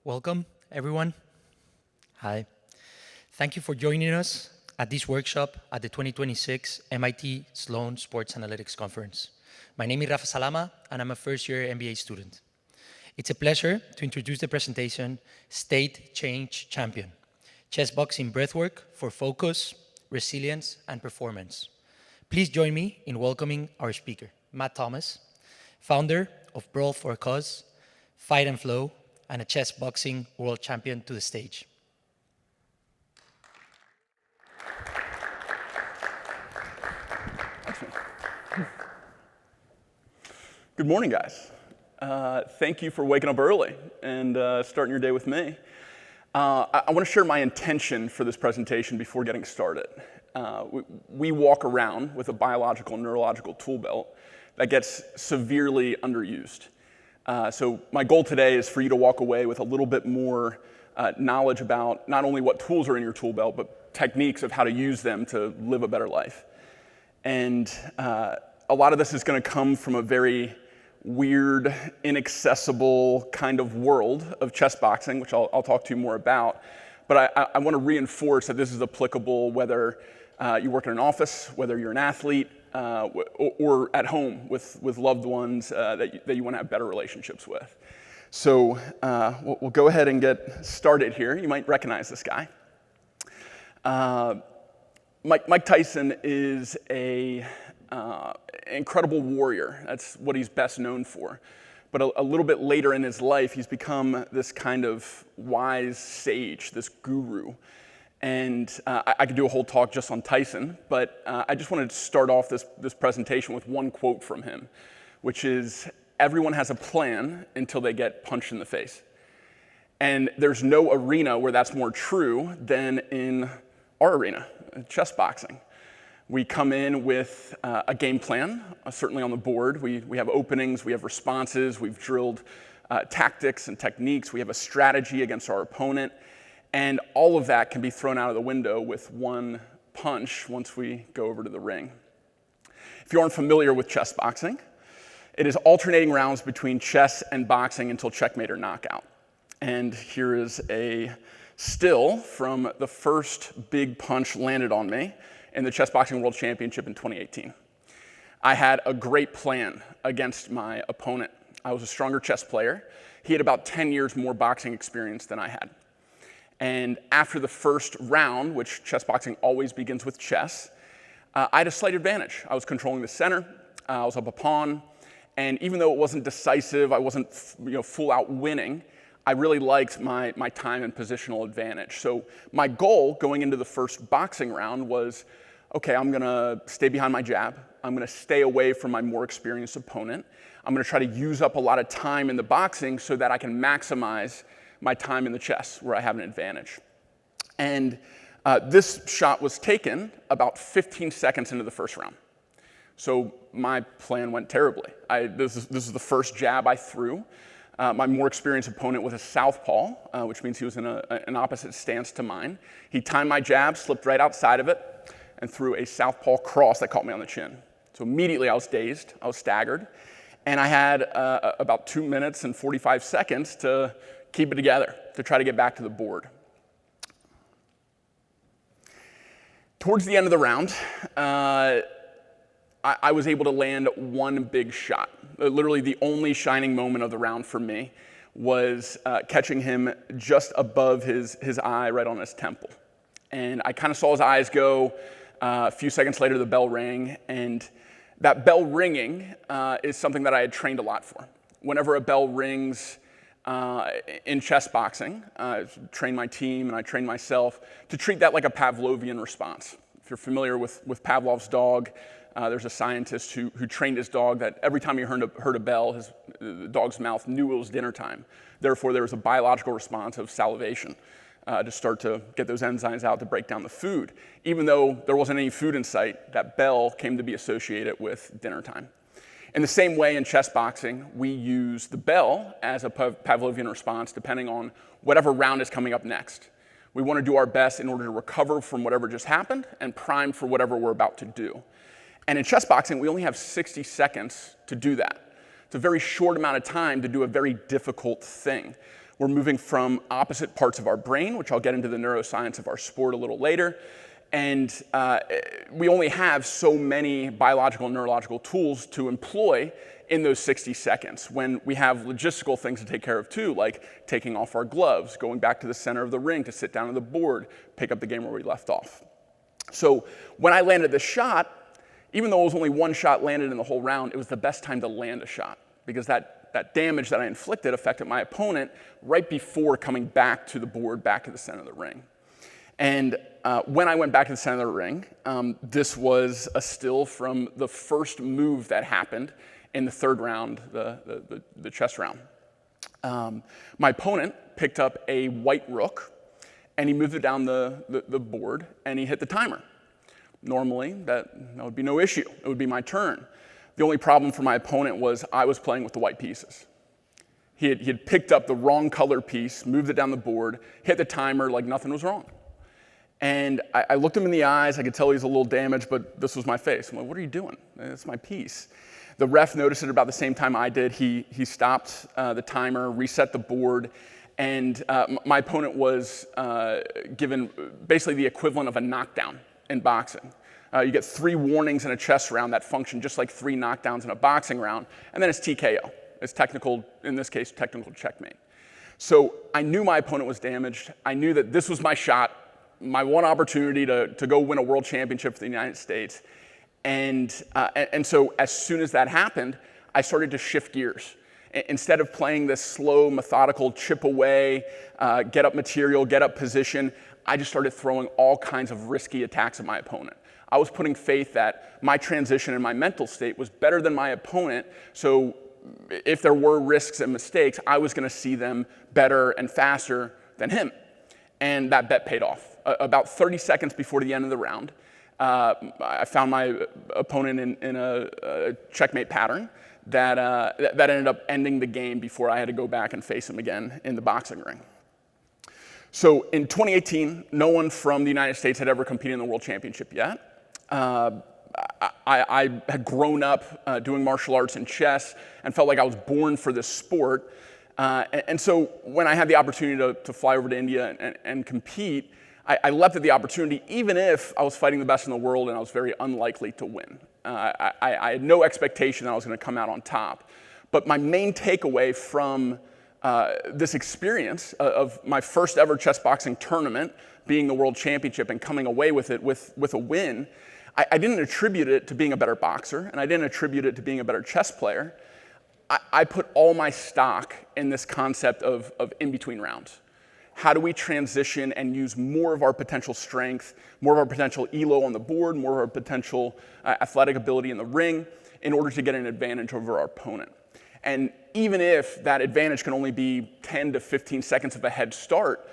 Welcome, everyone. Hi. Thank you for joining us at this workshop at the 2026 MIT Sloan Sports Analytics Conference. My name is Rafa Salama, and I'm a first-year MBA student. It's a pleasure to introduce the presentation, State Change Champion, Chessboxing Breathwork for Focus, Resilience, and Performance. Please join me in welcoming our speaker, Matt Thomas, founder of Brawl for a Cause, Fight and Flow, and a chess boxing world champion to the stage. Good morning, guys. Thank you for waking up early and starting your day with me. I want to share my intention for this presentation before getting started. We walk around with a biological and neurological tool belt that gets severely underused. So my goal today is for you to walk away with a little bit more knowledge about not only what tools are in your tool belt, but techniques of how to use them to live a better life. And a lot of this is going to come from a very weird, inaccessible kind of world of chess boxing, which I'll talk to you more about. But I want to reinforce that this is applicable whether you work in an office, whether you're an athlete, or at home with loved ones that you want to have better relationships with. So we'll go ahead and get started here. You might recognize this guy. Mike Tyson is an incredible warrior. That's what he's best known for. But a little bit later in his life, he's become this kind of wise sage, this guru. And I could do a whole talk just on Tyson, but I just wanted to start off this presentation with one quote from him, which is, "Everyone has a plan until they get punched in the face." And there's no arena where that's more true than in our arena, chess boxing. We come in with a game plan, certainly on the board. We have openings, we have responses, we've drilled tactics and techniques, we have a strategy against our opponent. And all of that can be thrown out of the window with one punch once we go over to the ring. If you aren't familiar with chess boxing, it is alternating rounds between chess and boxing until checkmate or knockout. And here is a still from the first big punch landed on me in the Chess Boxing World Championship in 2018. I had a great plan against my opponent. I was a stronger chess player. He had about 10 years more boxing experience than I had. And after the first round, which chess boxing always begins with chess, I had a slight advantage. I was controlling the center, I was up a pawn, and even though it wasn't decisive, I wasn't full out winning, I really liked my time and positional advantage. So my goal going into the first boxing round was, okay, I'm gonna stay behind my jab, I'm gonna stay away from my more experienced opponent, I'm gonna try to use up a lot of time in the boxing so that I can maximize my time in the chess where I have an advantage. And this shot was taken about 15 seconds into the first round. So my plan went terribly. This is the first jab I threw. My more experienced opponent was a southpaw, which means he was in an opposite stance to mine. He timed my jab, slipped right outside of it, and threw a southpaw cross that caught me on the chin. So immediately I was dazed, I was staggered, and I had about 2 minutes and 45 seconds to keep it together, to try to get back to the board. Towards the end of the round, I was able to land one big shot. Literally the only shining moment of the round for me was catching him just above his eye, right on his temple. And I kind of saw his eyes go. A few seconds later, the bell rang, and that bell ringing is something that I had trained a lot for. Whenever a bell rings in chess boxing, I train my team and I train myself to treat that like a Pavlovian response. If you're familiar with Pavlov's dog, there's a scientist who trained his dog that every time he heard a bell, the dog's mouth knew it was dinner time. Therefore, there was a biological response of salivation to start to get those enzymes out to break down the food. Even though there wasn't any food in sight, that bell came to be associated with dinner time. In the same way in chess boxing, we use the bell as a Pavlovian response depending on whatever round is coming up next. We want to do our best in order to recover from whatever just happened and prime for whatever we're about to do. And in chess boxing, we only have 60 seconds to do that. It's a very short amount of time to do a very difficult thing. We're moving from opposite parts of our brain, which I'll get into the neuroscience of our sport a little later. And we only have so many biological and neurological tools to employ in those 60 seconds when we have logistical things to take care of too, like taking off our gloves, going back to the center of the ring to sit down on the board, pick up the game where we left off. So when I landed the shot, even though it was only one shot landed in the whole round, it was the best time to land a shot because that damage that I inflicted affected my opponent right before coming back to the board, back to the center of the ring. And when I went back to the center of the ring, this was a still from the first move that happened in the third round, the chess round. My opponent picked up a white rook, and he moved it down the board, and he hit the timer. Normally, that would be no issue. It would be my turn. The only problem for my opponent was I was playing with the white pieces. He had picked up the wrong color piece, moved it down the board, hit the timer like nothing was wrong. And I looked him in the eyes. I could tell he was a little damaged, but this was my face. I'm like, what are you doing? It's my piece. The ref noticed it about the same time I did. He stopped the timer, reset the board, and my opponent was given basically the equivalent of a knockdown in boxing. You get 3 warnings in a chess round that function just like 3 knockdowns in a boxing round, and then it's TKO. It's technical, in this case, technical checkmate. So I knew my opponent was damaged. I knew that this was my shot, my one opportunity to go win a world championship for the United States. And so as soon as that happened, I started to shift gears. Instead of playing this slow, methodical chip away, get up material, get up position, I just started throwing all kinds of risky attacks at my opponent. I was putting faith that my transition and my mental state was better than my opponent, so if there were risks and mistakes, I was going to see them better and faster than him. And that bet paid off. About 30 seconds before the end of the round, I found my opponent in a checkmate pattern that ended up ending the game before I had to go back and face him again in the boxing ring. So in 2018, no one from the United States had ever competed in the World Championship yet. I had grown up doing martial arts and chess and felt like I was born for this sport. And so when I had the opportunity to fly over to India and compete, I leapt at the opportunity, even if I was fighting the best in the world and I was very unlikely to win. I had no expectation that I was going to come out on top. But my main takeaway from this experience of my first ever chess boxing tournament, being the world championship and coming away with it with a win, I didn't attribute it to being a better boxer, and I didn't attribute it to being a better chess player. I put all my stock in this concept of in-between rounds. How do we transition and use more of our potential strength, more of our potential elo on the board, more of our potential athletic ability in the ring in order to get an advantage over our opponent? And even if that advantage can only be 10 to 15 seconds of a head start,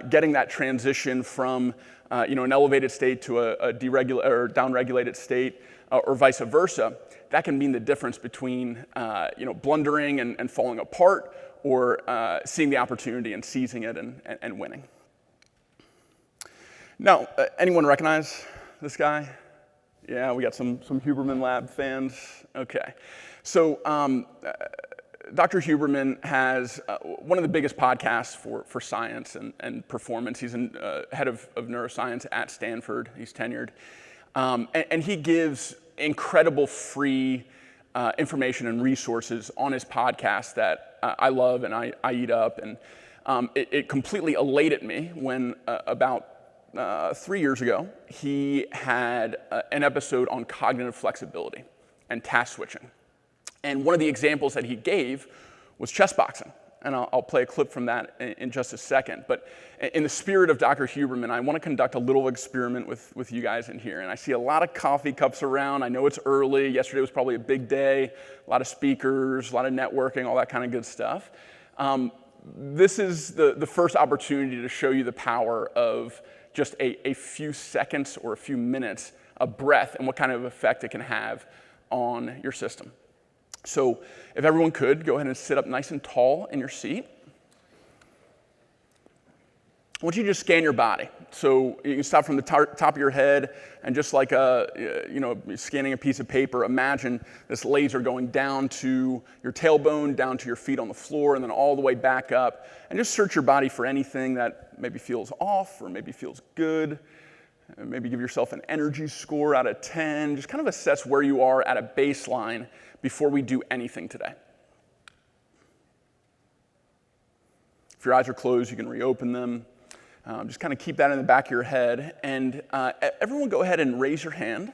getting that transition from an elevated state to a downregulated state or vice versa, that can mean the difference between blundering and falling apart or seeing the opportunity and seizing it and winning. Now, anyone recognize this guy? Yeah, we got some Huberman Lab fans. Okay. So Dr. Huberman has one of the biggest podcasts for science and performance. He's head of neuroscience at Stanford. He's tenured. And he gives incredible free information and resources on his podcast that I love and I eat up. And it completely elated me when about 3 years ago, he had an episode on cognitive flexibility and task switching. And one of the examples that he gave was chess boxing. And I'll play a clip from that in just a second. But in the spirit of Dr. Huberman, I want to conduct a little experiment with you guys in here. And I see a lot of coffee cups around. I know it's early. Yesterday was probably a big day. A lot of speakers, a lot of networking, all that kind of good stuff. This is the first opportunity to show you the power of just a few seconds or a few minutes of breath and what kind of effect it can have on your system. So if everyone could, go ahead and sit up nice and tall in your seat. I want you to just scan your body. So you can start from the top of your head, and just like scanning a piece of paper, imagine this laser going down to your tailbone, down to your feet on the floor, and then all the way back up. And just search your body for anything that maybe feels off or maybe feels good. And maybe give yourself an energy score out of 10. Just kind of assess where you are at a baseline before we do anything today. If your eyes are closed, you can reopen them. Just kind of keep that in the back of your head. And everyone go ahead and raise your hand.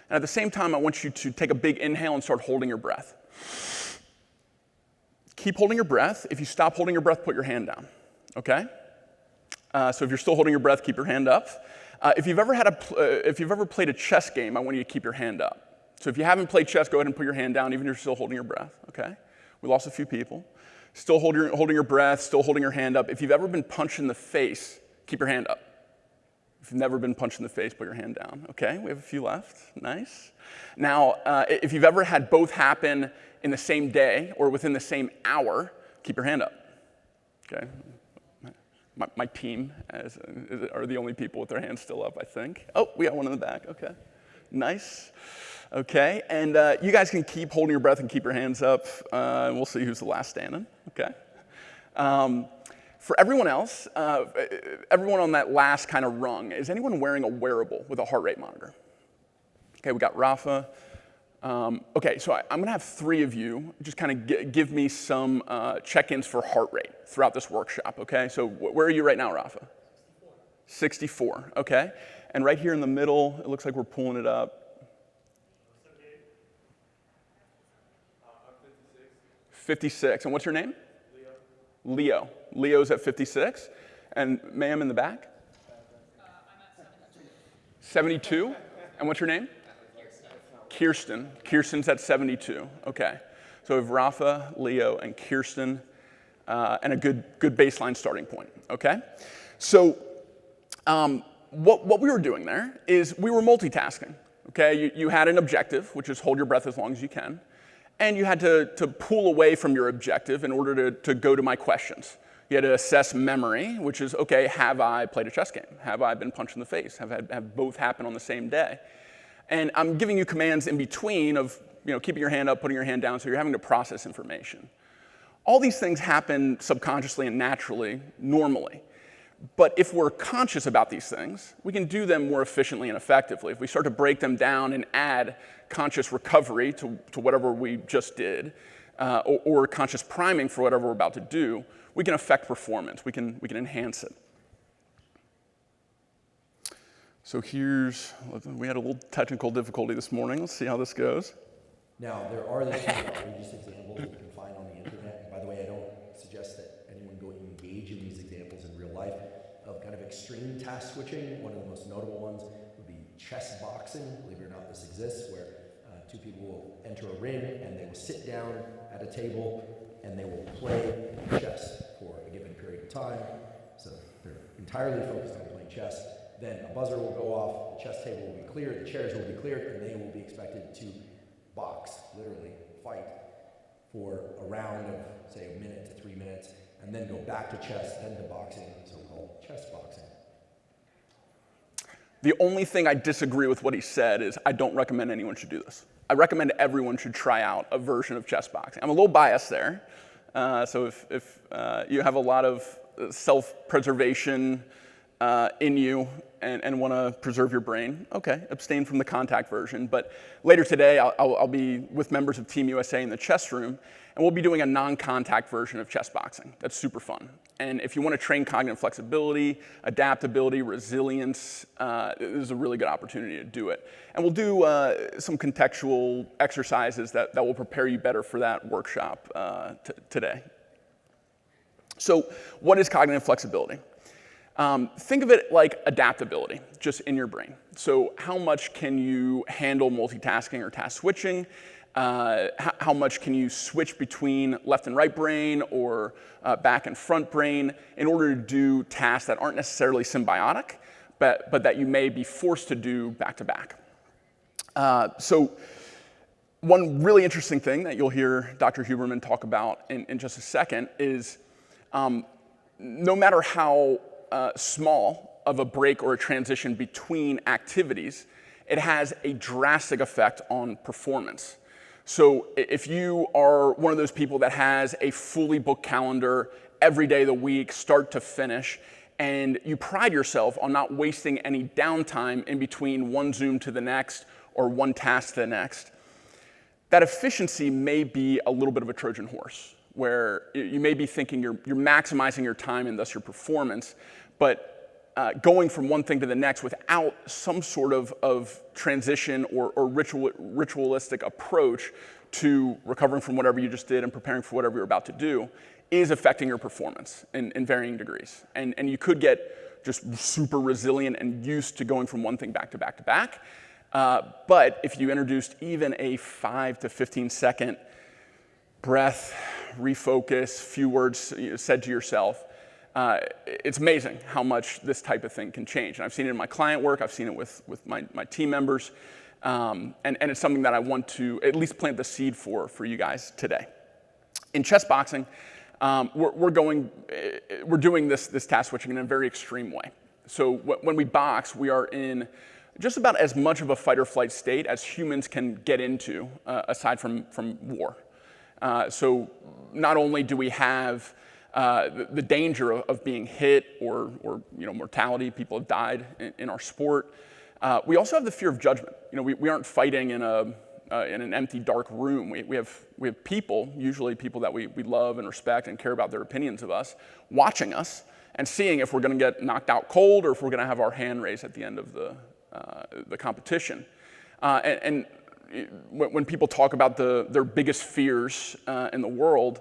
And at the same time, I want you to take a big inhale and start holding your breath. Keep holding your breath. If you stop holding your breath, put your hand down, okay? So if you're still holding your breath, keep your hand up. If you've ever played a chess game, I want you to keep your hand up. So if you haven't played chess, go ahead and put your hand down, even if you're still holding your breath, okay? We lost a few people. Still holding your breath, still holding your hand up. If you've ever been punched in the face, keep your hand up. If you've never been punched in the face, put your hand down. Okay, we have a few left. Nice. Now, if you've ever had both happen in the same day or within the same hour, keep your hand up. Okay. My team are the only people with their hands still up, I think. Oh, we got one in the back. Okay. Nice. Okay, and you guys can keep holding your breath and keep your hands up, and we'll see who's the last standing. Okay. For everyone else, everyone on that last kind of rung, is anyone wearing a wearable with a heart rate monitor? Okay, we got Rafa. Okay, so I'm going to have three of you just kind of give me some check-ins for heart rate throughout this workshop, okay? So where are you right now, Rafa? 64, okay. And right here in the middle, it looks like we're pulling it up. 56. And what's your name? Leo. Leo's at 56. And ma'am in the back? I'm at 72. 72? And what's your name? Kirsten. Kirsten's at 72. Okay. So we have Rafa, Leo, and Kirsten, and a good baseline starting point. Okay? So what we were doing there is we were multitasking. Okay? You had an objective, which is hold your breath as long as you can. And you had to pull away from your objective in order to go to my questions. You had to assess memory, which is, okay, have I played a chess game? Have I been punched in the face? Have both happened on the same day? And I'm giving you commands in between of keeping your hand up, putting your hand down, so you're having to process information. All these things happen subconsciously and naturally, normally. But if we're conscious about these things, we can do them more efficiently and effectively. If we start to break them down and add conscious recovery to whatever we just did, or conscious priming for whatever we're about to do, we can affect performance. We can enhance it. So we had a little technical difficulty this morning. Let's see how this goes. Now, there are these outrageous examples that you can find on the internet. And by the way, I don't suggest that anyone go engage in these examples in real life of kind of extreme task switching. One of the most notable ones would be chessboxing. Believe it or not, this exists, where two people will enter a ring and they will sit down at a table and they will play chess for a given period of time. So they're entirely focused on playing chess. Then a buzzer will go off, the chess table will be cleared, the chairs will be cleared, and they will be expected to box, literally fight, for a round of, say, 1 minute to 3 minutes, and then go back to chess, then to boxing, so-called chess boxing. The only thing I disagree with what he said is I don't recommend anyone should do this. I recommend everyone should try out a version of chess boxing. I'm a little biased there, so if you have a lot of self-preservation in you and want to preserve your brain, okay, abstain from the contact version. But later today, I'll be with members of Team USA in the chess room, and we'll be doing a non-contact version of chess boxing. That's super fun. And if you want to train cognitive flexibility, adaptability, resilience, this is a really good opportunity to do it. And we'll do some contextual exercises that will prepare you better for that workshop today. So what is cognitive flexibility? Think of it like adaptability, just in your brain. So how much can you handle multitasking or task switching? How much can you switch between left and right brain or back and front brain in order to do tasks that aren't necessarily symbiotic, but that you may be forced to do back to back? So one really interesting thing that you'll hear Dr. Huberman talk about in just a second is no matter how small of a break or a transition between activities, it has a drastic effect on performance. So if you are one of those people that has a fully booked calendar every day of the week, start to finish, and you pride yourself on not wasting any downtime in between one Zoom to the next or one task to the next, that efficiency may be a little bit of a Trojan horse, where you may be thinking you're maximizing your time and thus your performance, but going from one thing to the next without some sort of transition or ritualistic approach to recovering from whatever you just did and preparing for whatever you're about to do is affecting your performance in varying degrees. And you could get just super resilient and used to going from one thing back to back to back. But if you introduced even a 5 to 15 second breath, refocus, few words said to yourself, it's amazing how much this type of thing can change. And I've seen it in my client work, I've seen it with my team members, and it's something that I want to at least plant the seed for you guys today. In chess boxing, we're doing this task switching in a very extreme way. So when we box, we are in just about as much of a fight or flight state as humans can get into, aside from war. So not only do we have the danger of being hit or mortality, people have died in our sport, we also have the fear of judgment. We aren't fighting in an empty, dark room. We have people, usually people that we love and respect and care about their opinions of us, watching us and seeing if we're going to get knocked out cold or if we're going to have our hand raised at the end of the competition. And when people talk about their biggest fears in the world,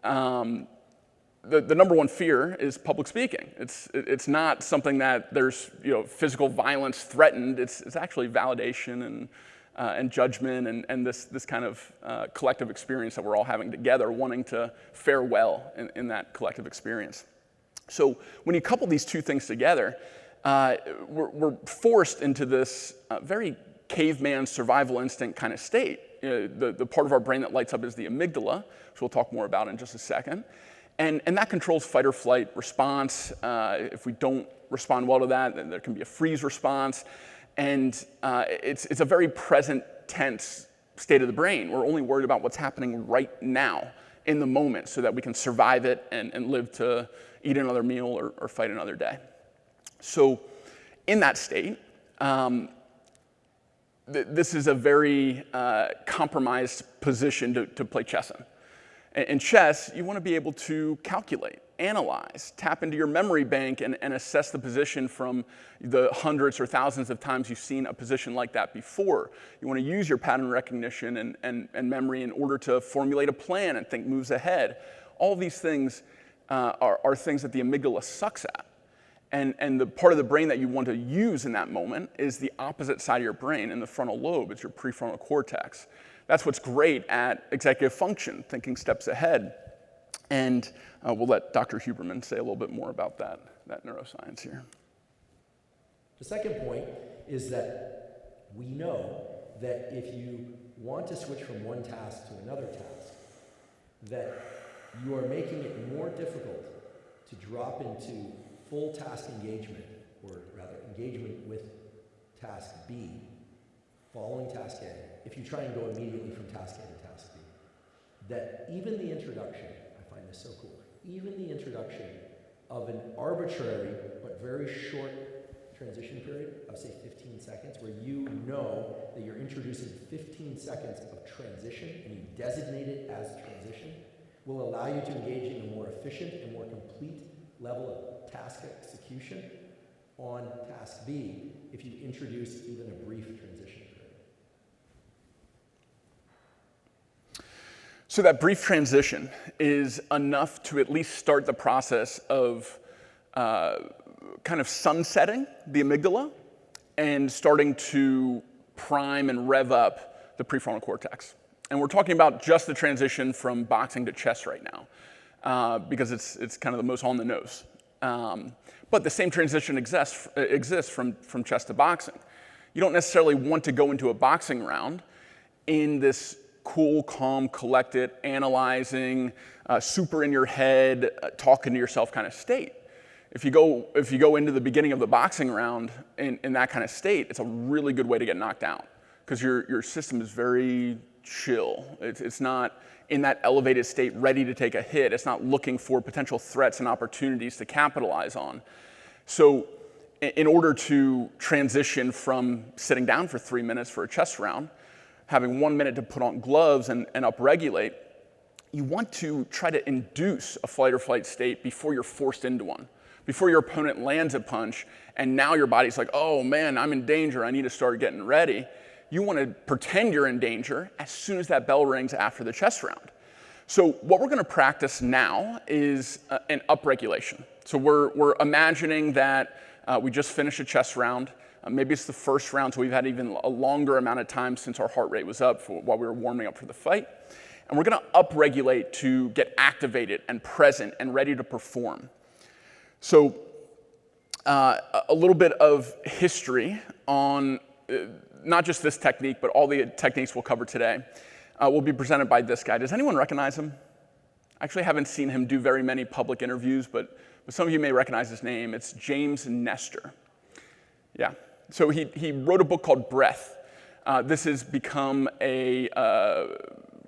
the number one fear is public speaking. It's not something that there's physical violence threatened. It's actually validation and judgment and this kind of collective experience that we're all having together, wanting to fare well in that collective experience. So when you couple these two things together, we're forced into this very caveman survival instinct kind of state. The part of our brain that lights up is the amygdala, which we'll talk more about in just a second. And that controls fight or flight response. If we don't respond well to that, then there can be a freeze response. And it's a very present tense state of the brain. We're only worried about what's happening right now in the moment so that we can survive it and live to eat another meal or fight another day. So in that state, this is a very compromised position to play chess in. In chess, you want to be able to calculate, analyze, tap into your memory bank and assess the position from the hundreds or thousands of times you've seen a position like that before. You want to use your pattern recognition and memory in order to formulate a plan and think moves ahead. All these things are things that the amygdala sucks at. And the part of the brain that you want to use in that moment is the opposite side of your brain in the frontal lobe. It's your prefrontal cortex. That's what's great at executive function, thinking steps ahead. And we'll let Dr. Huberman say a little bit more about that neuroscience here. The second point is that we know that if you want to switch from one task to another task, that you are making it more difficult to drop into full task engagement, or rather engagement with task B, following task A, if you try and go immediately from task A to task B, that even the introduction, I find this so cool, even the introduction of an arbitrary but very short transition period of say 15 seconds, where you know that you're introducing 15 seconds of transition and you designate it as transition, will allow you to engage in a more efficient and more complete level of task execution on task B if you introduce even a brief transition period. So that brief transition is enough to at least start the process of kind of sunsetting the amygdala and starting to prime and rev up the prefrontal cortex. And we're talking about just the transition from boxing to chess right now, because it's kind of the most on the nose. But the same transition exists from chess to boxing. You don't necessarily want to go into a boxing round in this cool, calm, collected, analyzing, super in your head, talking to yourself kind of state. If you go into the beginning of the boxing round in that kind of state, it's a really good way to get knocked out because your system is very chill. It's not in that elevated state ready to take a hit. It's not looking for potential threats and opportunities to capitalize on. So in order to transition from sitting down for 3 minutes for a chess round, having 1 minute to put on gloves and upregulate, you want to try to induce a fight or flight state before you're forced into one, before your opponent lands a punch, and now your body's like, oh man, I'm in danger, I need to start getting ready. You want to pretend you're in danger as soon as that bell rings after the chess round. So what we're going to practice now is an upregulation. So we're imagining that we just finished a chess round. Maybe it's the first round, so we've had even a longer amount of time since our heart rate was up while we were warming up for the fight. And we're going to upregulate to get activated and present and ready to perform. So a little bit of history on not just this technique, but all the techniques we'll cover today will be presented by this guy. Does anyone recognize him? I actually haven't seen him do very many public interviews, but some of you may recognize his name. It's James Nestor. Yeah. So he wrote a book called Breath. This has become a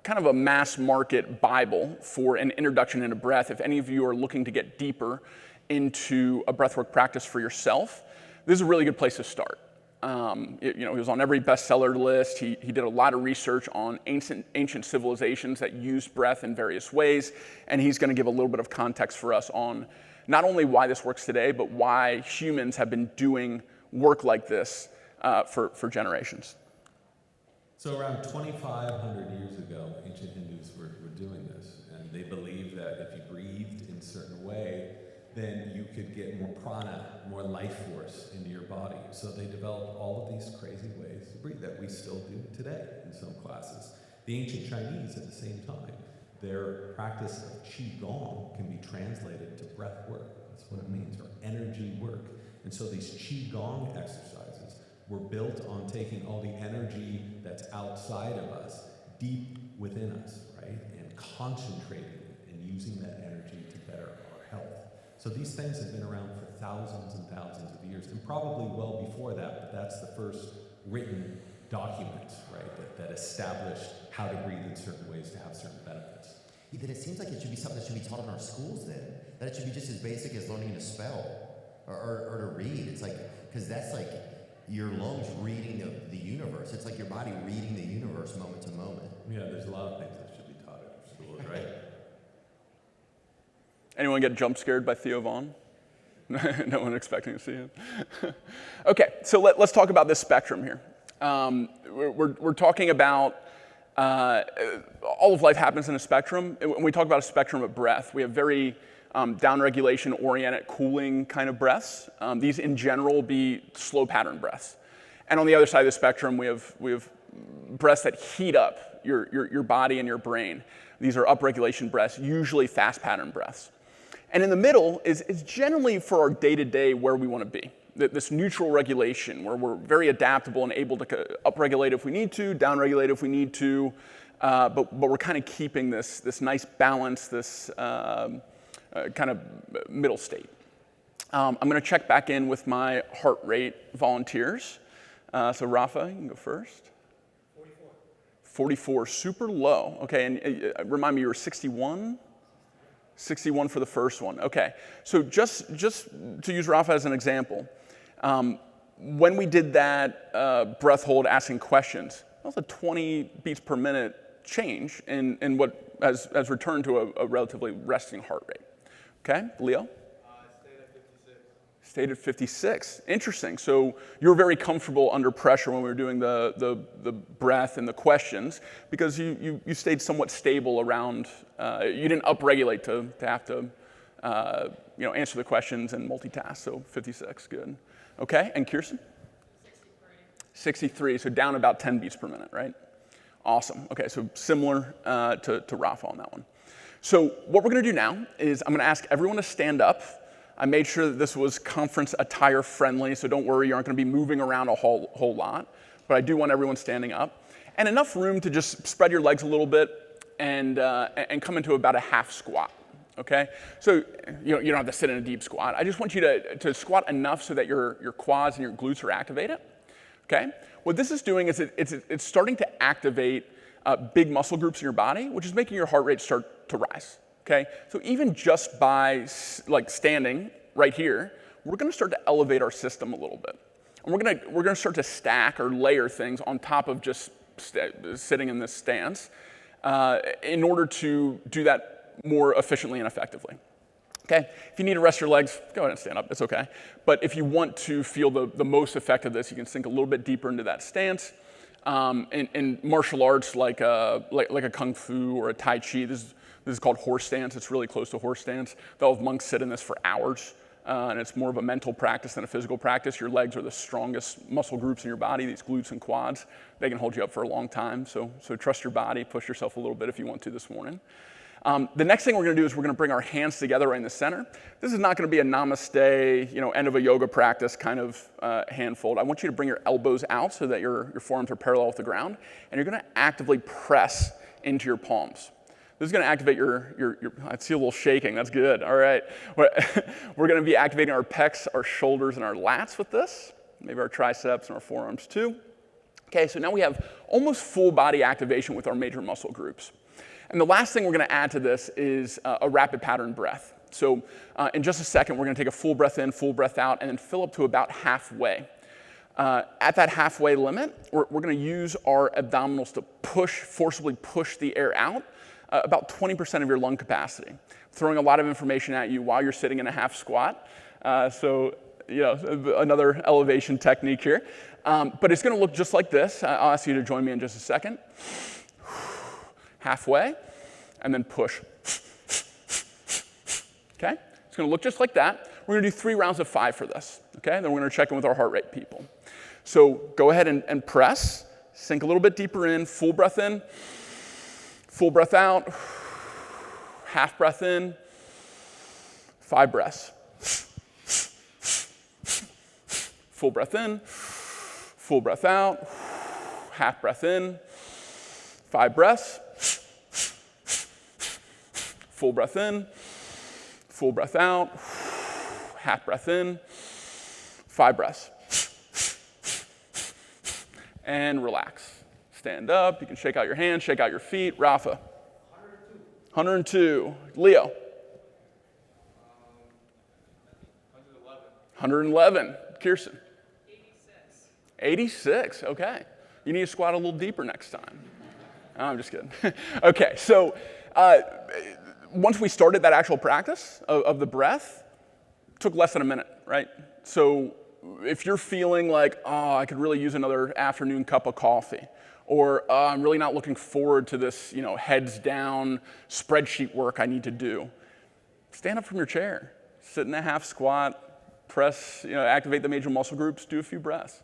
kind of a mass market Bible for an introduction into breath. If any of you are looking to get deeper into a breathwork practice for yourself, this is a really good place to start. He was on every bestseller list. He did a lot of research on ancient civilizations that used breath in various ways, and he's going to give a little bit of context for us on not only why this works today, but why humans have been doing work like this for generations. So around 2,500 years ago, ancient Hindus were doing this, and they believed that if you breathed in a certain way, then you could get more prana, more life force into your body. So they developed all of these crazy ways to breathe that we still do today in some classes. The ancient Chinese at the same time, their practice of Qigong can be translated to breath work. That's what it means, or energy work. And so these Qigong exercises were built on taking all the energy that's outside of us, deep within us, right? And concentrating it and using that energy to better our health. So these things have been around for thousands and thousands of years, and probably well before that, but that's the first written document, right, that established how to breathe in certain ways to have certain benefits. Yeah, then it seems like it should be something that should be taught in our schools then. That it should be just as basic as learning to spell or to read. It's like, because that's like your lungs reading the universe. It's like your body reading the universe moment to moment. Yeah, there's a lot of things that should be taught in our schools, right? Anyone get jump scared by Theo Vaughn? No one expecting to see him. Okay, so let's talk about this spectrum here. We're talking about all of life happens in a spectrum. When we talk about a spectrum of breath, we have very downregulation oriented cooling kind of breaths. These in general will be slow pattern breaths. And on the other side of the spectrum, we have breaths that heat up your body and your brain. These are upregulation breaths, usually fast pattern breaths. And in the middle is generally for our day-to-day where we want to be. This neutral regulation where we're very adaptable and able to upregulate if we need to, downregulate if we need to, but we're kind of keeping this nice balance, this kind of middle state. I'm going to check back in with my heart rate volunteers. So Rafa, you can go first. 44, super low. Okay, and remind me, you were 61? 61 for the first one. Okay, so just to use Rafa as an example, when we did that breath hold asking questions, that was a 20 beats per minute change in what has returned to a relatively resting heart rate. Okay, Leo? Stayed at 56. Stayed at 56. Interesting. So you were very comfortable under pressure when we were doing the breath and the questions because you stayed somewhat stable around. You didn't upregulate to have to answer the questions and multitask. So 56, good. Okay, and Kirsten? 63. So down about 10 beats per minute, right? Awesome. Okay, so similar to Rafa on that one. So what we're going to do now is I'm going to ask everyone to stand up. I made sure that this was conference attire friendly, so don't worry, you aren't going to be moving around a whole lot. But I do want everyone standing up. And enough room to just spread your legs a little bit and come into about a half squat. okay? So you don't have to sit in a deep squat. I just want you to squat enough so that your quads and your glutes are activated, okay? What this is doing is it's starting to activate big muscle groups in your body, which is making your heart rate start to rise, okay? So even just by like standing right here, we're gonna start to elevate our system a little bit. And we're gonna start to stack or layer things on top of just sitting in this stance in order to do that more efficiently and effectively. Okay, if you need to rest your legs, go ahead and stand up, it's okay. But if you want to feel the most effect of this, you can sink a little bit deeper into that stance. In martial arts like a Kung Fu or a Tai Chi, this is called horse stance. It's really close to horse stance. They'll have monks sit in this for hours. And it's more of a mental practice than a physical practice. Your legs are the strongest muscle groups in your body, these glutes and quads. They can hold you up for a long time, so trust your body, push yourself a little bit if you want to this morning. The next thing we're gonna do is we're gonna bring our hands together right in the center. This is not gonna be a namaste, end of a yoga practice kind of hand fold. I want you to bring your elbows out so that your forearms are parallel with the ground, and you're gonna actively press into your palms. This is going to activate your I see a little shaking, that's good, all right. We're going to be activating our pecs, our shoulders, and our lats with this, maybe our triceps and our forearms too. Okay, so now we have almost full body activation with our major muscle groups. And the last thing we're going to add to this is a rapid pattern breath. So in just a second, we're going to take a full breath in, full breath out, and then fill up to about halfway. At that halfway limit, we're going to use our abdominals to forcibly push the air out, about 20% of your lung capacity. Throwing a lot of information at you while you're sitting in a half squat. Another elevation technique here. But it's gonna look just like this. I'll ask you to join me in just a second. Halfway, and then push. Okay? It's gonna look just like that. We're gonna do 3 rounds of 5 for this. Okay? Then we're gonna check in with our heart rate people. So go ahead and press. Sink a little bit deeper in, full breath in. Full breath out, half breath in, 5 breaths. Full breath in, full breath out, half breath in, 5 breaths. Full breath in, full breath out, half breath in, 5 breaths. And relax. Stand up, you can shake out your hands, shake out your feet. Rafa? 102. Leo? 111. Kirsten? 86, okay. You need to squat a little deeper next time. Oh, I'm just kidding. Okay, so once we started that actual practice of the breath, it took less than a minute, right? So if you're feeling like, oh, I could really use another afternoon cup of coffee, or I'm really not looking forward to this, heads down spreadsheet work I need to do. Stand up from your chair, sit in a half squat, press, activate the major muscle groups, do a few breaths.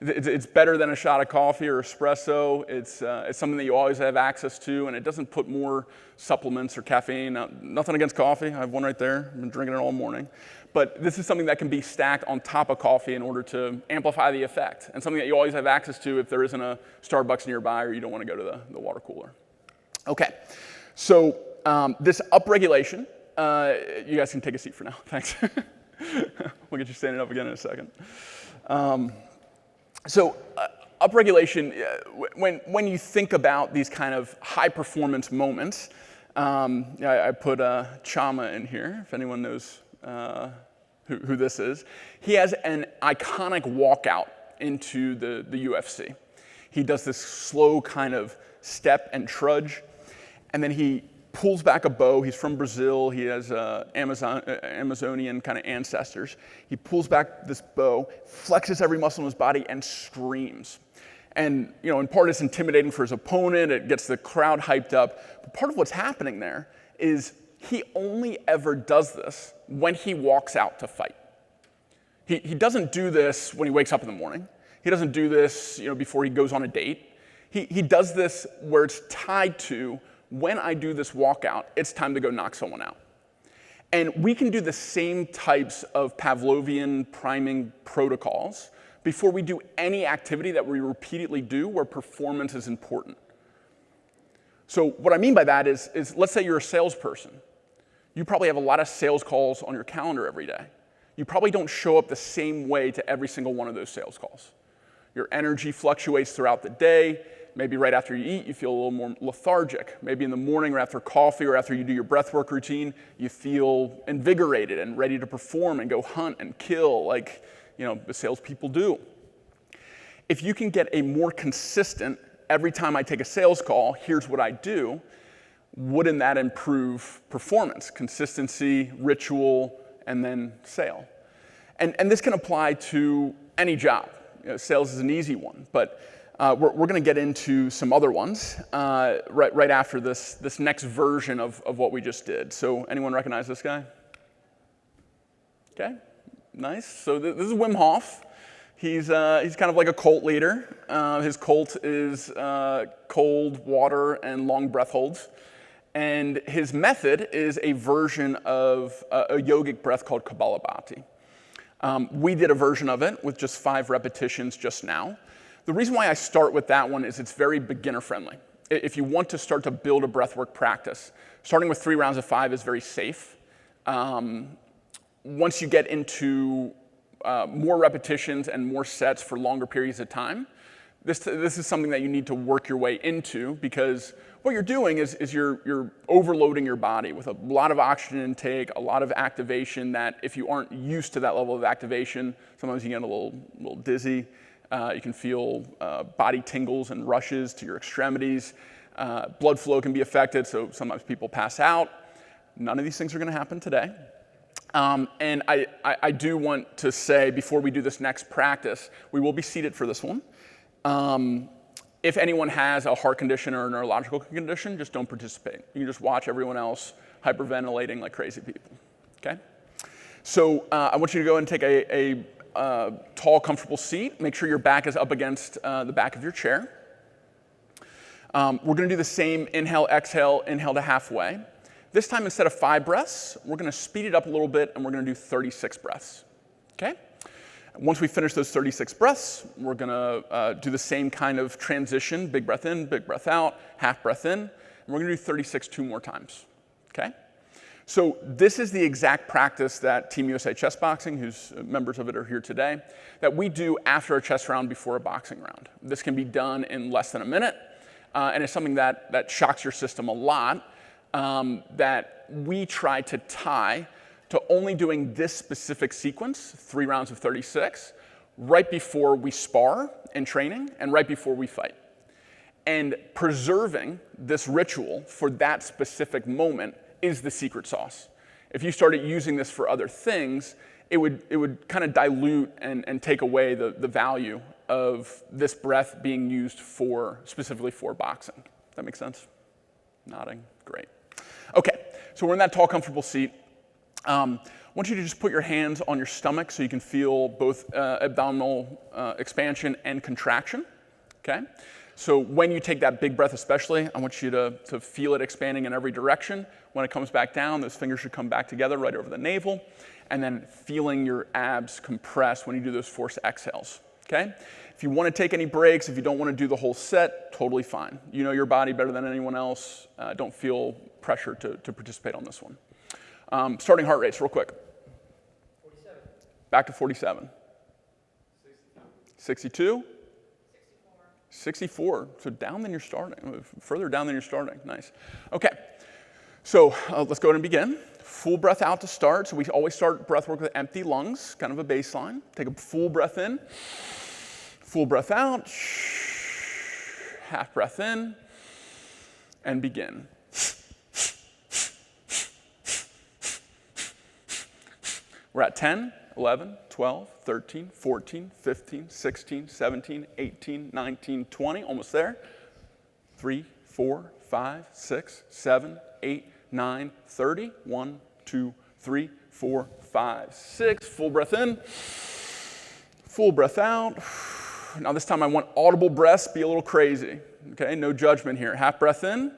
It's better than a shot of coffee or espresso. It's something that you always have access to, and it doesn't put more supplements or caffeine. Now, nothing against coffee. I have one right there. I've been drinking it all morning. But this is something that can be stacked on top of coffee in order to amplify the effect, and something that you always have access to if there isn't a Starbucks nearby or you don't want to go to the water cooler. Okay, so this upregulation, you guys can take a seat for now. Thanks. We'll get you standing up again in a second. So upregulation, when you think about these kind of high performance moments, I put Chama in here, if anyone knows who this is. He has an iconic walkout into the UFC. He does this slow kind of step and trudge, and then he pulls back a bow. He's from Brazil. He has Amazonian kind of ancestors. He pulls back this bow, flexes every muscle in his body, and screams. And in part it's intimidating for his opponent. It gets the crowd hyped up. But part of what's happening there is he only ever does this when he walks out to fight. He doesn't do this when he wakes up in the morning. He doesn't do this before he goes on a date. He does this where it's tied to, when I do this walkout, it's time to go knock someone out. And we can do the same types of Pavlovian priming protocols before we do any activity that we repeatedly do where performance is important. So what I mean by that is let's say you're a salesperson. You probably have a lot of sales calls on your calendar every day. You probably don't show up the same way to every single one of those sales calls. Your energy fluctuates throughout the day. Maybe right after you eat, you feel a little more lethargic. Maybe in the morning or after coffee or after you do your breathwork routine, you feel invigorated and ready to perform and go hunt and kill like, the salespeople do. If you can get a more consistent, every time I take a sales call, here's what I do, wouldn't that improve performance, consistency, ritual, and then sale? And this can apply to any job. Sales is an easy one, but we're going to get into some other ones right after this next version of what we just did. So anyone recognize this guy? Okay, nice. So this is Wim Hof. He's kind of like a cult leader. His cult is cold water and long breath holds. And his method is a version of a yogic breath called Kapalabhati. We did a version of it with just 5 repetitions just now. The reason why I start with that one is it's very beginner friendly. If you want to start to build a breathwork practice, starting with 3 rounds of 5 is very safe. Once you get into more repetitions and more sets for longer periods of time, this is something that you need to work your way into, because what you're doing is you're overloading your body with a lot of oxygen intake, a lot of activation that if you aren't used to that level of activation, sometimes you get a little dizzy. You can feel body tingles and rushes to your extremities. Blood flow can be affected, so sometimes people pass out. None of these things are going to happen today. And I do want to say, before we do this next practice, we will be seated for this one. If anyone has a heart condition or a neurological condition, just don't participate. You can just watch everyone else hyperventilating like crazy people, okay? So I want you to go and take a tall, comfortable seat. Make sure your back is up against the back of your chair. We're going to do the same inhale, exhale to halfway. This time, instead of 5 breaths, we're going to speed it up a little bit, and we're going to do 36 breaths, okay? Once we finish those 36 breaths, we're going to do the same kind of transition, big breath in, big breath out, half breath in, and we're going to do 36 2 more times, okay? So this is the exact practice that Team USA Chessboxing, whose members of it are here today, that we do after a chess round before a boxing round. This can be done in less than a minute, and it's something that shocks your system a lot, that we try to tie to only doing this specific sequence, 3 rounds of 36, right before we spar in training and right before we fight. And preserving this ritual for that specific moment is the secret sauce. If you started using this for other things, it would kind of dilute and take away the value of this breath being used specifically for boxing. That makes sense? Nodding, great. Okay, so we're in that tall, comfortable seat. I want you to just put your hands on your stomach so you can feel both abdominal expansion and contraction, okay? So when you take that big breath especially, I want you to feel it expanding in every direction. When it comes back down, those fingers should come back together right over the navel, and then feeling your abs compress when you do those forced exhales, okay? If you want to take any breaks, if you don't want to do the whole set, totally fine. You know your body better than anyone else. Don't feel pressure to participate on this one. Starting heart rates, real quick. 47. Back to 47. 62. 64. So down than you're starting, further down than you're starting. Nice. Okay, so let's go ahead and begin. Full breath out to start. So we always start breath work with empty lungs, kind of a baseline. Take a full breath in, full breath out, half breath in, and begin. We're at 10, 11, 12, 13, 14, 15, 16, 17, 18, 19, 20, almost there. 3, 4, 5, 6, 7, 8, 9, 30. 1, 2, 3, 4, 5, 6. Full breath in, full breath out. Now this time I want audible breaths, be a little crazy. Okay, no judgment here. Half breath in,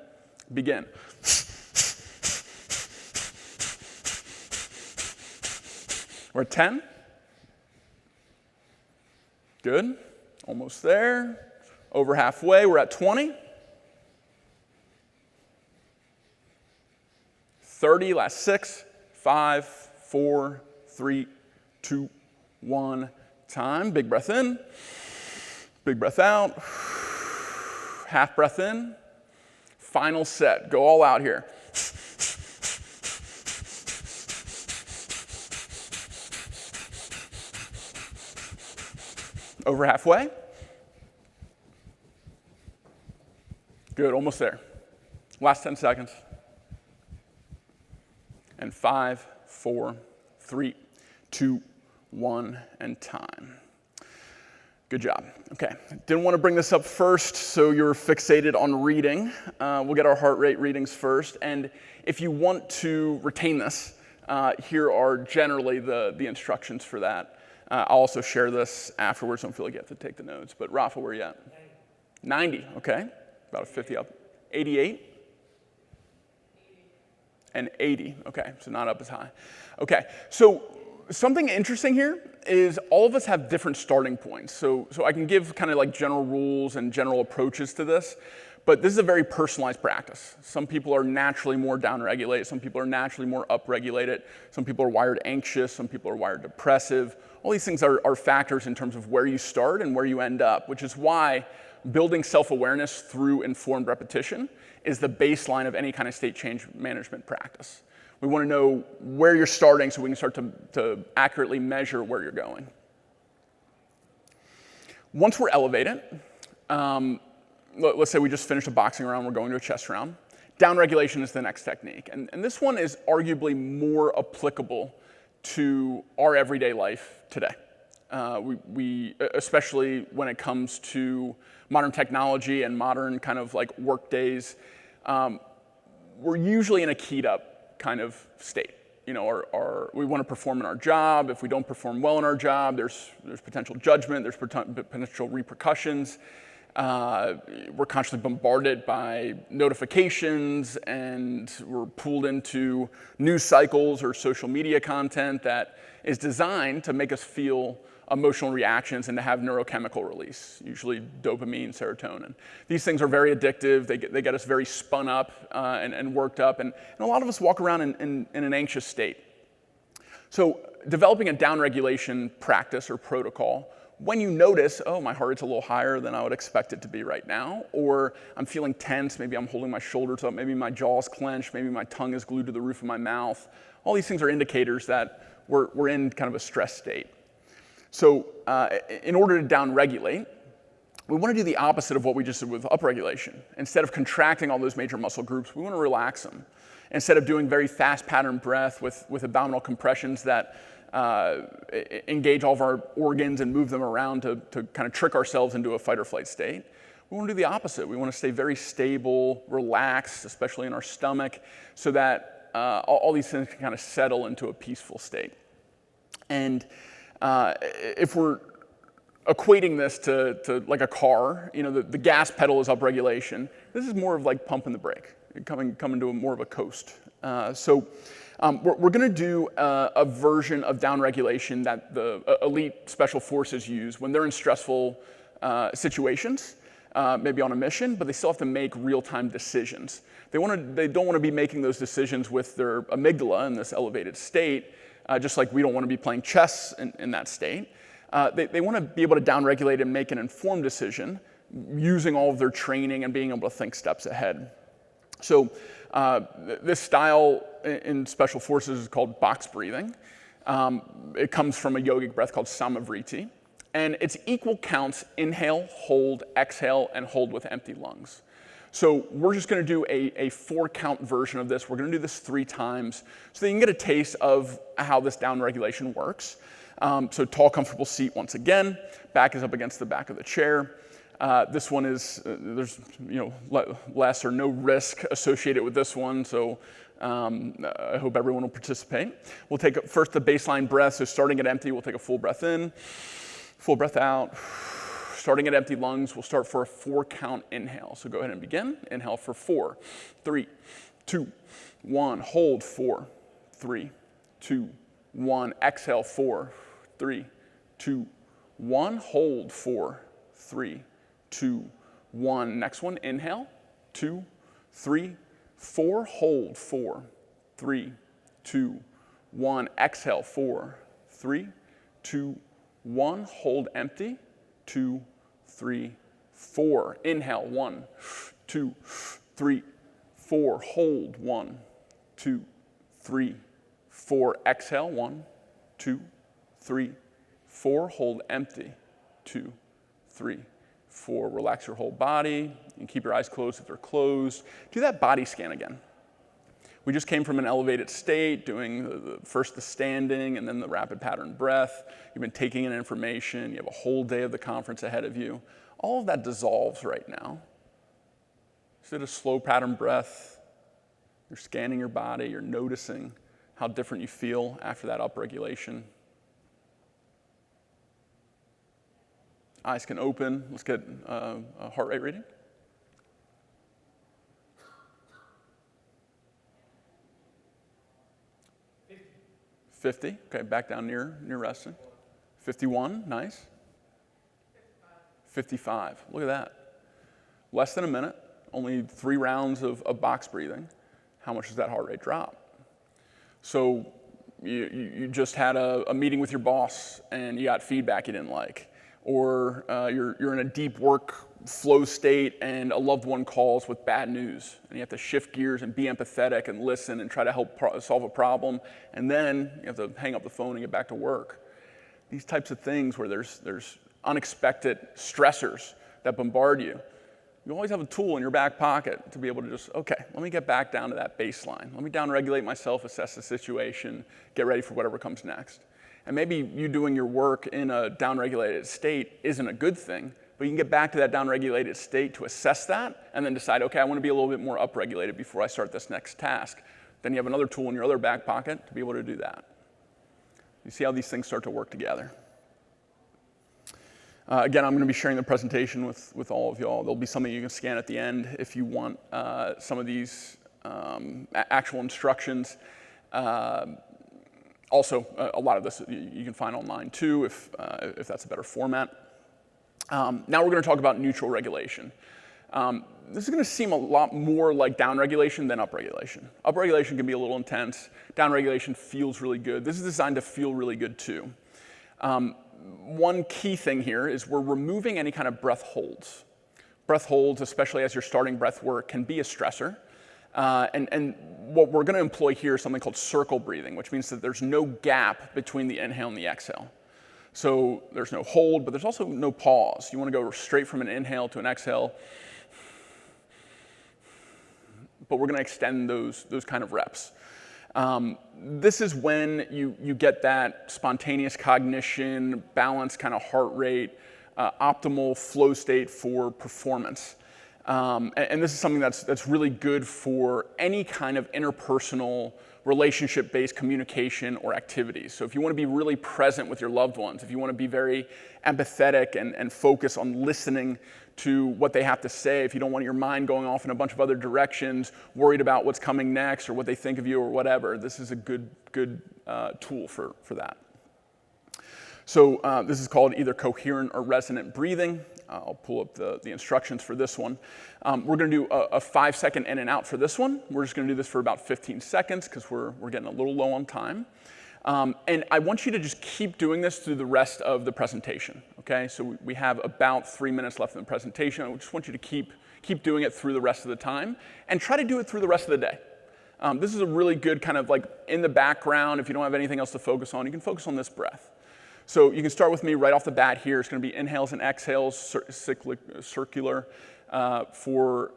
begin. We're at 10. Good. Almost there. Over halfway. We're at 20. 30, last 6, 5, 4, 3, 2, 1. Time, big breath in, big breath out, half breath in. Final set, go all out here. Over halfway. Good, almost there. Last 10 seconds. And 5, 4, 3, 2, 1, and time. Good job. Okay, didn't want to bring this up first, so you're fixated on reading. We'll get our heart rate readings first, and if you want to retain this, here are generally the instructions for that. I'll also share this afterwards. Don't feel like you have to take the notes. But Rafa, where are you at? 90. Okay, about a 50 up. 88. And 80. Okay, so not up as high. Okay, so something interesting here is all of us have different starting points. So I can give kind of like general rules and general approaches to this, but this is a very personalized practice. Some people are naturally more downregulated. Some people are naturally more upregulated. Some people are wired anxious. Some people are wired depressive. All these things are factors in terms of where you start and where you end up, which is why building self-awareness through informed repetition is the baseline of any kind of state change management practice. We want to know where you're starting so we can start to accurately measure where you're going. Once we're elevated, let's say we just finished a boxing round, we're going to a chess round. Downregulation is the next technique. And this one is arguably more applicable to our everyday life today. We especially when it comes to modern technology and modern kind of like work days, we're usually in a keyed up kind of state. You know, we want to perform in our job. If we don't perform well in our job, there's potential judgment, there's potential repercussions. We're constantly bombarded by notifications, and we're pulled into news cycles or social media content that is designed to make us feel emotional reactions and to have neurochemical release, usually dopamine, serotonin. These things are very addictive. They get us very spun up and worked up, and a lot of us walk around in an anxious state. So developing a downregulation practice or protocol, when you notice, oh, my heart rate's a little higher than I would expect it to be right now, or I'm feeling tense, maybe I'm holding my shoulders up, maybe my jaw's clenched, maybe my tongue is glued to the roof of my mouth. All these things are indicators that we're in kind of a stress state. So in order to downregulate, we want to do the opposite of what we just did with upregulation. Instead of contracting all those major muscle groups, we want to relax them. Instead of doing very fast pattern breath with abdominal compressions that engage all of our organs and move them around to kind of trick ourselves into a fight or flight state, we want to do the opposite. We want to stay very stable, relaxed, especially in our stomach, so that all these things can kind of settle into a peaceful state. And if we're equating this to like a car, you know, the gas pedal is upregulation. This is more of like pumping the brake, coming to more of a coast. So we're going to do a version of downregulation that the elite special forces use when they're in stressful situations, maybe on a mission, but they still have to make real-time decisions. They don't want to be making those decisions with their amygdala in this elevated state, just like we don't want to be playing chess in that state. They want to be able to downregulate and make an informed decision using all of their training and being able to think steps ahead. So this style in special forces is called box breathing. It comes from a yogic breath called samavriti. And it's equal counts: inhale, hold, exhale, and hold with empty lungs. So we're just going to do a 4-count version of this. We're going to do this 3 times so that you can get a taste of how this downregulation works. So tall, comfortable seat once again. Back is up against the back of the chair. This one is, there's less or no risk associated with this one, so I hope everyone will participate. We'll take first the baseline breath, so starting at empty, we'll take a full breath in, full breath out. Starting at empty lungs, we'll start for a 4-count inhale. So go ahead and begin. Inhale for 4, 3, 2, 1. Hold 4, 3, 2, 1. Exhale 4, 3, 2, 1. Hold 4, 3, 2, 1. Next one, inhale, 2, 3, 4. Hold 4, 3, 2, 1. Exhale, 4, 3, 2, 1. Hold empty, 2, 3, 4. Inhale, 1, 2, 3, 4. Hold, 1, 2, 3, 4. Exhale, 1, 2, 3, 4. Hold empty, 2, 3, 4. Relax your whole body. You can keep your eyes closed if they're closed. Do that body scan again. We just came from an elevated state, doing first the standing and then the rapid pattern breath. You've been taking in information. You have a whole day of the conference ahead of you. All of that dissolves right now. So a slow pattern breath. You're scanning your body. You're noticing how different you feel after that upregulation. Eyes can open. Let's get a heart rate reading. 50. Okay, back down near resting. 51, nice. 55, look at that. Less than a minute, only 3 rounds of box breathing. How much does that heart rate drop? So you just had a meeting with your boss and you got feedback you didn't like. Or you're in a deep work flow state and a loved one calls with bad news. And you have to shift gears and be empathetic and listen and try to help solve a problem. And then you have to hang up the phone and get back to work. These types of things where there's unexpected stressors that bombard you. You always have a tool in your back pocket to be able to just, okay, let me get back down to that baseline. Let me downregulate myself, assess the situation, get ready for whatever comes next. And maybe you doing your work in a downregulated state isn't a good thing, but you can get back to that downregulated state to assess that and then decide, okay, I want to be a little bit more upregulated before I start this next task. Then you have another tool in your other back pocket to be able to do that. You see how these things start to work together. Again, I'm going to be sharing the presentation with all of y'all. There'll be something you can scan at the end if you want some of these actual instructions. Also, a lot of this you can find online too if that's a better format. Now we're going to talk about neutral regulation. This is going to seem a lot more like downregulation than upregulation. Upregulation can be a little intense. Downregulation feels really good. This is designed to feel really good too. One key thing here is we're removing any kind of breath holds. Breath holds, especially as you're starting breath work, can be a stressor. And what we're going to employ here is something called circle breathing, which means that there's no gap between the inhale and the exhale. So there's no hold, but there's also no pause. You want to go straight from an inhale to an exhale. But we're going to extend those kind of reps. This is when you get that spontaneous cognition, balanced kind of heart rate, optimal flow state for performance. And this is something that's really good for any kind of interpersonal, relationship-based communication or activities. So if you want to be really present with your loved ones, if you want to be very empathetic and focus on listening to what they have to say, if you don't want your mind going off in a bunch of other directions, worried about what's coming next or what they think of you or whatever, this is a good tool for that. So this is called either coherent or resonant breathing. I'll pull up the instructions for this one. We're going to do a 5-second in and out for this one. We're just going to do this for about 15 seconds because we're getting a little low on time. And I want you to just keep doing this through the rest of the presentation. Okay, so we have about 3 minutes left in the presentation. I just want you to keep doing it through the rest of the time and try to do it through the rest of the day. This is a really good kind of like in the background. If you don't have anything else to focus on, you can focus on this breath. So you can start with me right off the bat here. It's going to be inhales and exhales, circular for,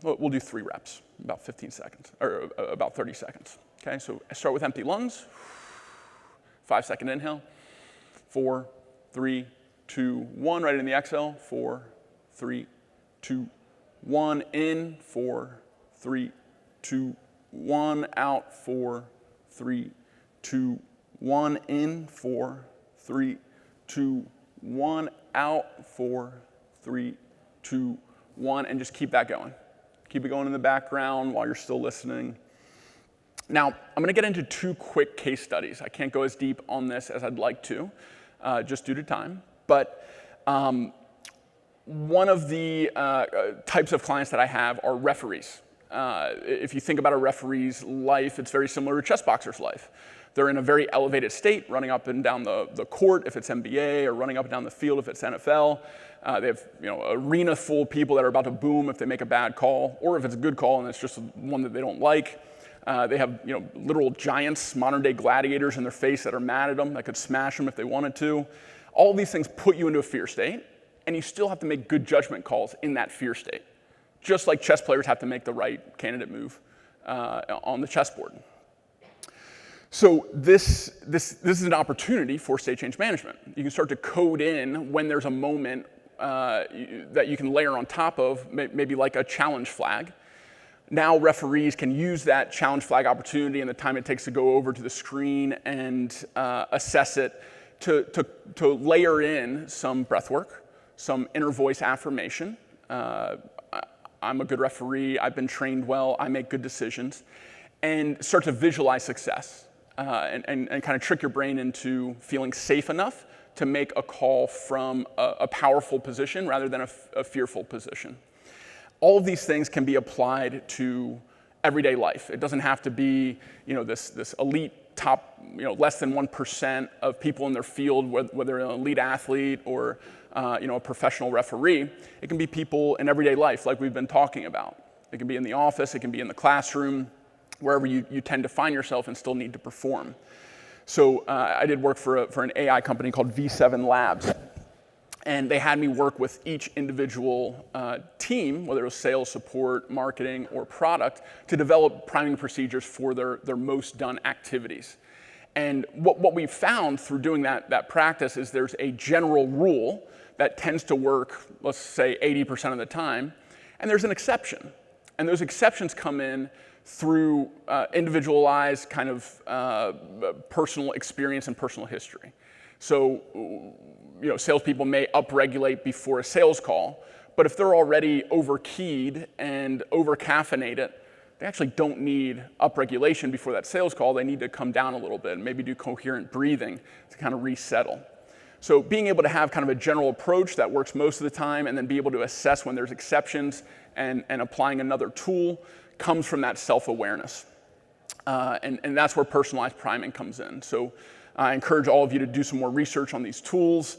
we'll do 3 reps, about 15 seconds, or about 30 seconds. Okay, so start with empty lungs. 5-second inhale. 4, 3, 2, 1. Right in the exhale. 4, 3, 2, 1. In. 4, 3, 2, 1. Out. 4, 3, 2, 1. In. 4, 3, 2, 1. Out. 4, 3, 2, 1. And just keep that going. Keep it going in the background while you're still listening. Now, I'm going to get into 2 quick case studies. I can't go as deep on this as I'd like to, just due to time. But one of the types of clients that I have are referees. If you think about a referee's life, it's very similar to a chess boxer's life. They're in a very elevated state, running up and down the court if it's NBA, or running up and down the field if it's NFL. They have an arena full of people that are about to boom if they make a bad call, or if it's a good call and it's just one that they don't like. They have literal giants, modern-day gladiators in their face that are mad at them, that could smash them if they wanted to. All these things put you into a fear state, and you still have to make good judgment calls in that fear state, just like chess players have to make the right candidate move on the chessboard. So this is an opportunity for state change management. You can start to code in when there's a moment that you can layer on top of, maybe like a challenge flag. Now referees can use that challenge flag opportunity and the time it takes to go over to the screen and assess it to layer in some breath work, some inner voice affirmation. I'm a good referee, I've been trained well, I make good decisions, and start to visualize success. And kind of trick your brain into feeling safe enough to make a call from a powerful position rather than a fearful position. All of these things can be applied to everyday life. It doesn't have to be this elite top, less than 1% of people in their field, whether an elite athlete or a professional referee. It can be people in everyday life like we've been talking about. It can be in the office, it can be in the classroom, wherever you tend to find yourself and still need to perform. So I did work for an AI company called V7 Labs. And they had me work with each individual team, whether it was sales, support, marketing, or product, to develop priming procedures for their most done activities. And what we found through doing that practice is there's a general rule that tends to work, let's say 80% of the time, and there's an exception. And those exceptions come in through individualized kind of personal experience and personal history. So, salespeople may upregulate before a sales call, but if they're already overkeyed and overcaffeinated, they actually don't need upregulation before that sales call. They need to come down a little bit and maybe do coherent breathing to kind of resettle. So being able to have kind of a general approach that works most of the time and then be able to assess when there's exceptions and applying another tool comes from that self-awareness. And that's where personalized priming comes in. So I encourage all of you to do some more research on these tools.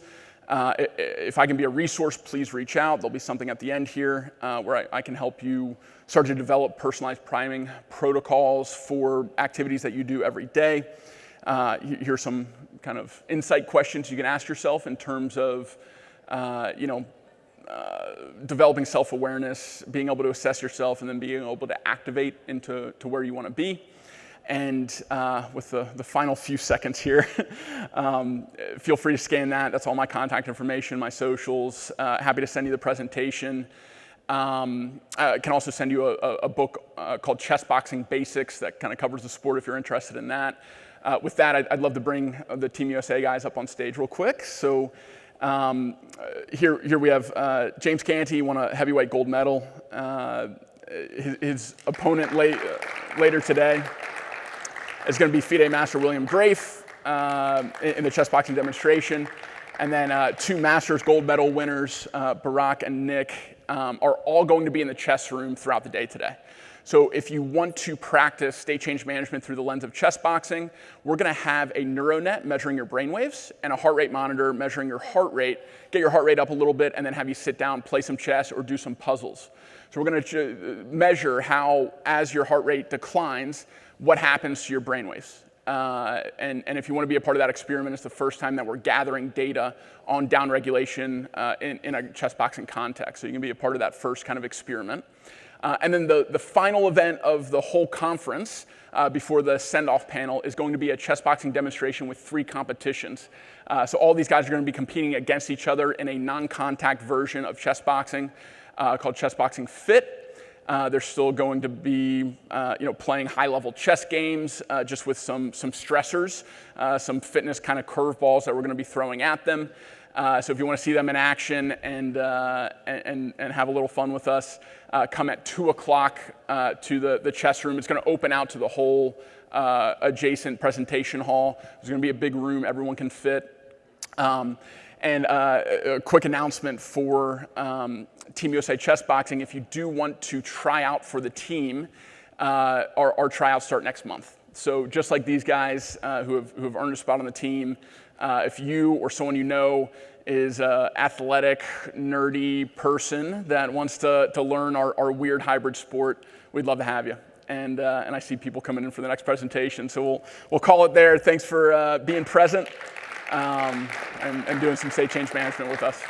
If I can be a resource, please reach out. There'll be something at the end here where I can help you start to develop personalized priming protocols for activities that you do every day. Here's some kind of insight questions you can ask yourself in terms of, developing self-awareness, being able to assess yourself, and then being able to activate into where you want to be. And with the final few seconds here, feel free to scan that. That's all my contact information, my socials. Happy to send you the presentation. I can also send you a book called Chessboxing Basics that kind of covers the sport if you're interested in that. With that, I'd love to bring the Team USA guys up on stage real quick. So here we have James Canty, won a heavyweight gold medal. His opponent later today is going to be FIDE Master William Grafe in the chessboxing demonstration. And then two Masters gold medal winners, Barack and Nick, are all going to be in the chess room throughout the day today. So if you want to practice state change management through the lens of chessboxing, we're going to have a neuronet measuring your brainwaves and a heart rate monitor measuring your heart rate, get your heart rate up a little bit, and then have you sit down, play some chess, or do some puzzles. So we're going to measure how, as your heart rate declines, what happens to your brainwaves. And if you want to be a part of that experiment, it's the first time that we're gathering data on downregulation in a chessboxing context. So you can be a part of that first kind of experiment. And then the final event of the whole conference before the send-off panel is going to be a chessboxing demonstration with 3 competitions. So all these guys are going to be competing against each other in a non-contact version of chessboxing called Chessboxing Fit. They're still going to be playing high-level chess games just with some stressors, some fitness kind of curveballs that we're going to be throwing at them. So if you want to see them in action and have a little fun with us, come at 2 o'clock to the chess room. It's going to open out to the whole adjacent presentation hall. There's going to be a big room everyone can fit. And a quick announcement for Team USA Chessboxing: if you do want to try out for the team, our tryouts start next month. So just like these guys who have earned a spot on the team, if you or someone you know is an athletic, nerdy person that wants to learn our weird hybrid sport, we'd love to have you. And I see people coming in for the next presentation, so we'll call it there. Thanks for being present and doing some state change management with us.